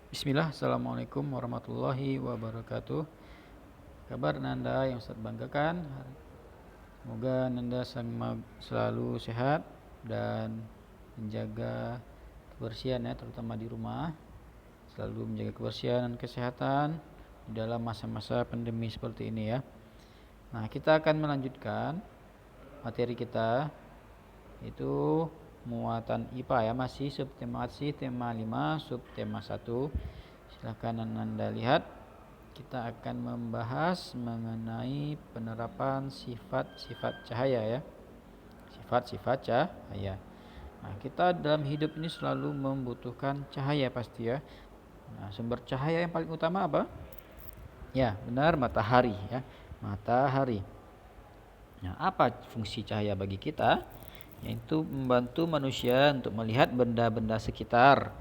Bismillah, Assalamualaikum warahmatullahi wabarakatuh. Kabar Nanda yang Ustaz banggakan. Semoga Nanda selalu sehat dan menjaga kebersihan ya, terutama di rumah. Selalu menjaga kebersihan dan kesehatan di dalam masa-masa pandemi seperti ini ya. Nah, kita akan melanjutkan materi kita, itu muatan IPA ya, masih tema 5 subtema 1. Silahkan Anda lihat. Kita akan membahas mengenai penerapan sifat-sifat cahaya ya. Sifat-sifat cahaya. Nah, kita dalam hidup ini selalu membutuhkan cahaya pasti ya. Nah, sumber cahaya yang paling utama apa? Ya, benar, matahari ya. Matahari. Nah, apa fungsi cahaya bagi kita? Yaitu membantu manusia untuk melihat benda-benda sekitar,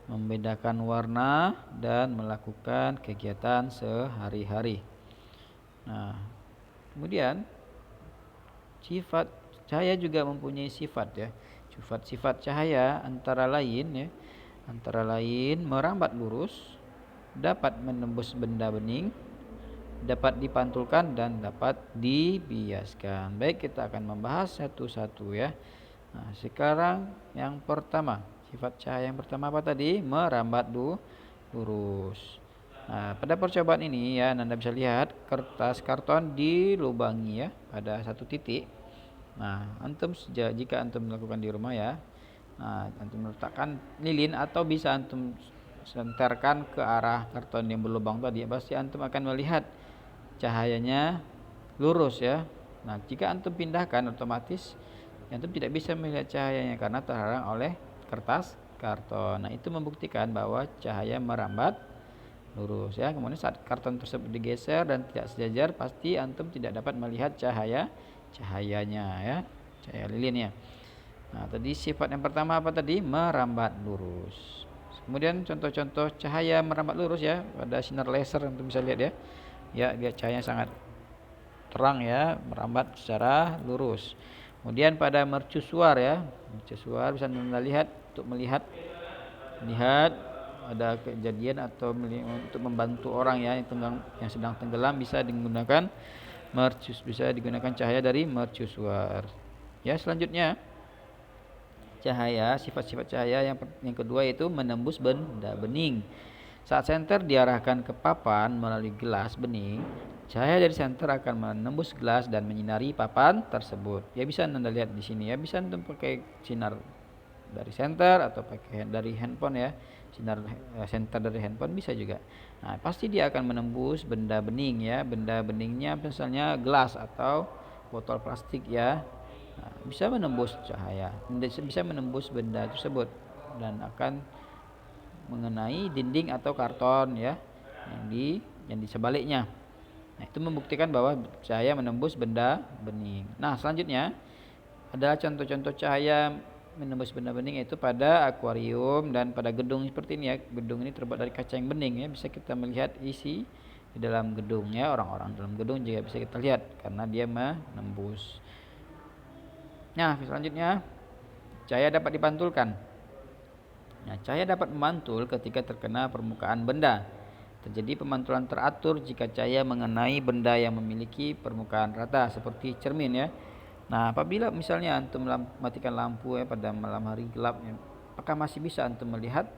membedakan warna, dan melakukan kegiatan sehari-hari. Nah, kemudian sifat cahaya juga mempunyai sifat ya. Sifat-sifat cahaya antara lain merambat lurus, dapat menembus benda bening, dapat dipantulkan dan dapat dibiaskan. Baik, kita akan membahas satu-satu ya. Nah, sekarang yang pertama, sifat cahaya yang pertama apa tadi? Merambat lurus. Nah, pada percobaan ini ya, Anda bisa lihat kertas karton dilubangi ya pada satu titik. Nah, jika antum melakukan di rumah ya, nah, antum meletakkan lilin atau bisa antum senterkan ke arah karton yang berlubang tadi, pasti antum akan melihat cahayanya lurus ya. Nah, jika antum pindahkan, otomatis antum tidak bisa melihat cahayanya karena terhalang oleh kertas karton. Nah, itu membuktikan bahwa cahaya merambat lurus ya. Kemudian saat karton tersebut digeser dan tidak sejajar, pasti antum tidak dapat melihat cahayanya ya, cahaya lilinnya. Nah, tadi sifat yang pertama apa tadi? Merambat lurus. Kemudian contoh-contoh cahaya merambat lurus ya, pada sinar laser antum bisa lihat ya. Ya, dia cahayanya sangat terang ya, merambat secara lurus. Kemudian pada mercusuar ya, mercusuar bisa Anda lihat untuk melihat ada kejadian atau untuk membantu orang ya yang sedang tenggelam, bisa digunakan cahaya dari mercusuar. Ya, selanjutnya cahaya, sifat-sifat cahaya yang kedua yaitu menembus benda bening. Saat senter diarahkan ke papan melalui gelas bening, cahaya dari senter akan menembus gelas dan menyinari papan tersebut. Ya, bisa Anda lihat di sini ya, bisa Anda pakai sinar dari senter atau pakai dari handphone ya. Sinar senter dari handphone bisa juga. Nah, pasti dia akan menembus benda bening ya. Benda beningnya misalnya gelas atau botol plastik ya. Nah, bisa menembus cahaya, bisa menembus benda tersebut dan akan mengenai dinding atau karton ya yang di sebaliknya. Nah, itu membuktikan bahwa cahaya menembus benda bening. Nah, selanjutnya adalah contoh-contoh cahaya menembus benda bening, yaitu pada akuarium dan pada gedung seperti ini ya. Gedung ini terbuat dari kaca yang bening ya, bisa kita melihat isi di dalam gedung ya. Orang-orang dalam gedung juga bisa kita lihat karena dia menembus. Nah, selanjutnya cahaya dapat dipantulkan. Nah, cahaya dapat memantul ketika terkena permukaan benda. Terjadi pemantulan teratur jika cahaya mengenai benda yang memiliki permukaan rata seperti cermin ya. Nah, apabila misalnya antum matikan lampu ya pada malam hari gelap ya, apakah masih bisa antum melihat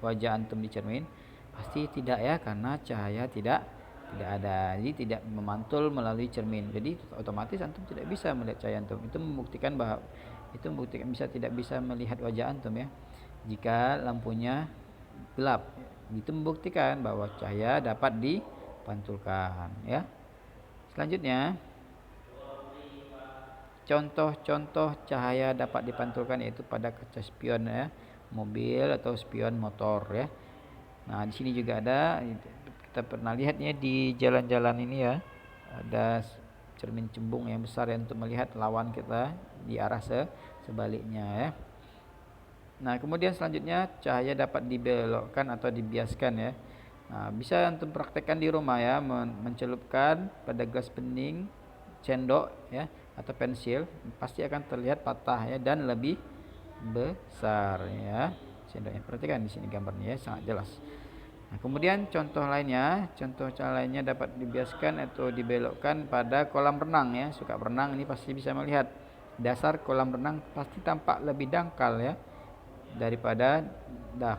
wajah antum di cermin? Pasti tidak ya, karena cahaya tidak ada. Jadi tidak memantul melalui cermin. Jadi otomatis antum tidak bisa melihat cahaya antum. Itu membuktikan bisa tidak bisa melihat wajah antum ya, jika lampunya gelap. Itu membuktikan bahwa cahaya dapat dipantulkan ya. Selanjutnya, contoh-contoh cahaya dapat dipantulkan yaitu pada kaca spion ya, mobil atau spion motor ya. Nah, di sini juga ada, kita pernah lihatnya di jalan-jalan ini ya. Ada cermin cembung yang besar ya, untuk melihat lawan kita di arah sebaliknya ya. Nah, kemudian selanjutnya cahaya dapat dibelokkan atau dibiaskan ya. Nah, bisa untuk praktekkan di rumah ya, mencelupkan pada gelas bening, cendok ya atau pensil, pasti akan terlihat patah ya dan lebih besar ya. sendoknya. Perhatikan di sini gambarnya ya, sangat jelas. Nah, kemudian contoh cara lainnya dapat dibiaskan atau dibelokkan pada kolam renang ya. Suka berenang ini pasti bisa melihat dasar kolam renang pasti tampak lebih dangkal ya daripada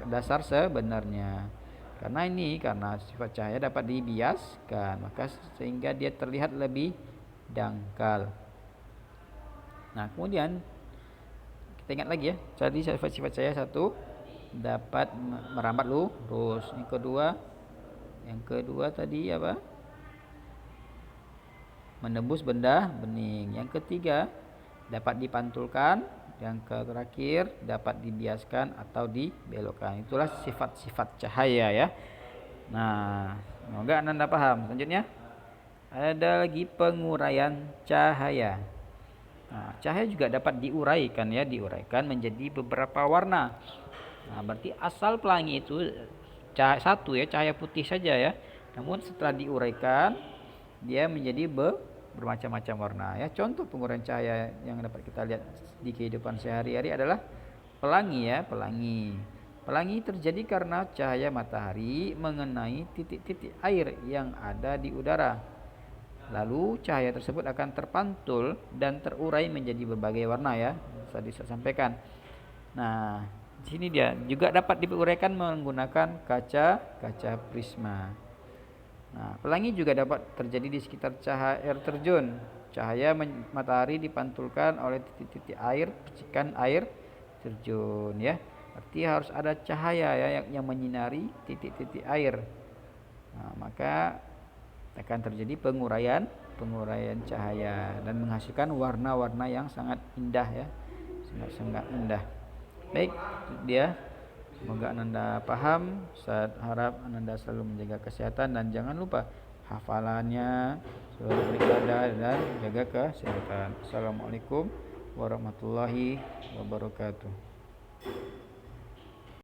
dasar sebenarnya. Karena sifat cahaya dapat dibiaskan, maka sehingga dia terlihat lebih dangkal. Nah, kemudian kita ingat lagi ya, tadi sifat-sifat cahaya satu dapat merambat lurus. Yang kedua tadi apa? Menembus benda bening. Yang ketiga dapat dipantulkan. Yang terakhir dapat dibiaskan atau dibelokkan. Itulah sifat-sifat cahaya ya. Nah, semoga Anda paham. Selanjutnya ada lagi penguraian cahaya. Nah, cahaya juga dapat diuraikan menjadi beberapa warna. Nah, berarti asal pelangi itu cahaya putih saja ya. Namun setelah diuraikan dia menjadi bermacam-macam warna ya. Contoh penguraian cahaya yang dapat kita lihat di kehidupan sehari-hari adalah pelangi ya, pelangi. Pelangi terjadi karena cahaya matahari mengenai titik-titik air yang ada di udara. Lalu cahaya tersebut akan terpantul dan terurai menjadi berbagai warna ya. Tadi saya sampaikan. Nah, di sini dia juga dapat diuraikan menggunakan kaca prisma. Nah, pelangi juga dapat terjadi di sekitar cahaya air terjun. Cahaya matahari dipantulkan oleh titik-titik air, percikan air terjun ya. Arti harus ada cahaya ya yang menyinari titik-titik air. Nah, maka akan terjadi penguraian cahaya dan menghasilkan warna-warna yang sangat indah ya. Sangat indah. Baik, itu dia. Semoga Ananda paham. Saya harap Ananda selalu menjaga kesehatan dan jangan lupa hafalannya, selalu beribadah dan jaga kesehatan. Assalamualaikum warahmatullahi wabarakatuh.